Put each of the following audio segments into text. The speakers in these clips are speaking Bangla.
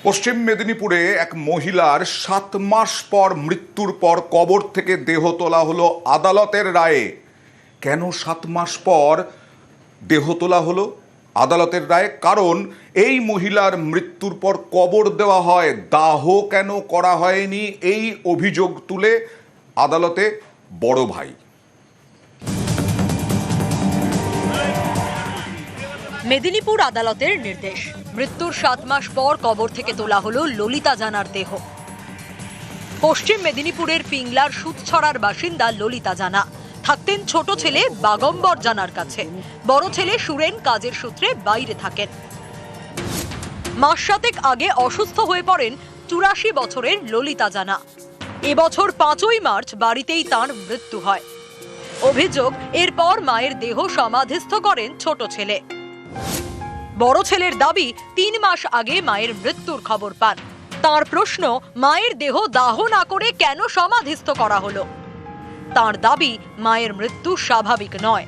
পশ্চিম মেদিনীপুরে এক মহিলার 7 মাস পর মৃত্যুর পর কবর থেকে দেহ তোলা হলো আদালতের রায়ে। কেন 7 মাস পর দেহ তোলা হলো আদালতের রায়ে? কারণ এই মহিলার মৃত্যুর পর কবর দেওয়া হয়, দাহ কেন করা হয়নি এই অভিযোগ তুলে আদালতে বড় ভাই। মেদিনীপুর আদালতের নির্দেশ, মৃত্যুর 7 মাস পর কবর থেকে তোলা হলো ললিতা জানার দেহ। পশ্চিম মেদিনীপুরের পিংলার সুতছড়ার বাসিন্দা ললিতা জানা থাকতেন ছোট ছেলে বাগম্বর জানার কাছে। বড় ছেলে সুরেন কাজের সূত্রে বাইরে থাকেন। মাস 7 আগে অসুস্থ হয়ে পড়েন 84 বছরের ললিতা জানা। এবছর 5ই মার্চ বাড়িতেই তাঁর মৃত্যু হয়। অভিযোগ, এরপর মায়ের দেহ সমাধিস্থ করেন ছোট ছেলে। বড় ছেলের দাবি 3 মাস আগে মায়ের মৃত্যুর খবর পান। তার প্রশ্ন, মায়ের দেহ দাহ না করে কেন সমাধিস্থ করা হলো? তার দাবি, মায়ের মৃত্যু স্বাভাবিক নয়।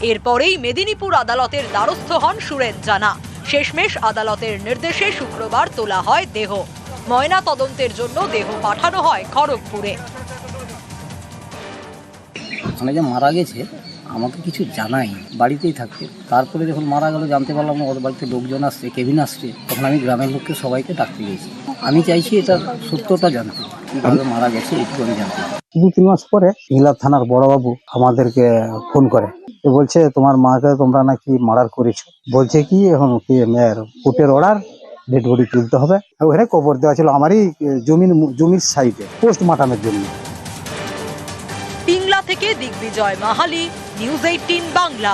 এরপরেই মেদিনীপুর আদালতের দ্বারস্থ হন সুরেন জানা। শেষমেশ আদালতের নির্দেশে শুক্রবার তোলা হয় দেহ। ময়না তদন্তের জন্য দেহ পাঠানো হয় খড়গপুরে। ওখানে যে মারা গেছে আমাকে কিছু জানাই, বাড়িতেই থাকতে। তারপরে যখন মারা গেল জানতে পারলাম ওর বাড়িতে লোকজন আসছে, কেবিন আসছে, তখন আমি গ্রামের লোককে সবাইকে ডাকতে গেছি। আমি চাইছি এটার সত্যতা জানতে, কিভাবে মারা গেছে এটুকু আমি জানতে। 2-3 মাস পরে পিংলা থানার বড়বাবু আমাদেরকে ফোন করে, বলছে তোমার মাকে তোমরা নাকি মার্ডার করেছো। বলছে কি এখন কি মেয়ের কোর্টের অর্ডার, ডেড বডি তুলতে হবে। ওখানে কবর দেওয়া ছিল আমারই জমির সাইডে পোস্টমর্টমের জন্য। পিংলা থেকে দিগ্বিজয় মাহালি, নিউজ 18 বাংলা।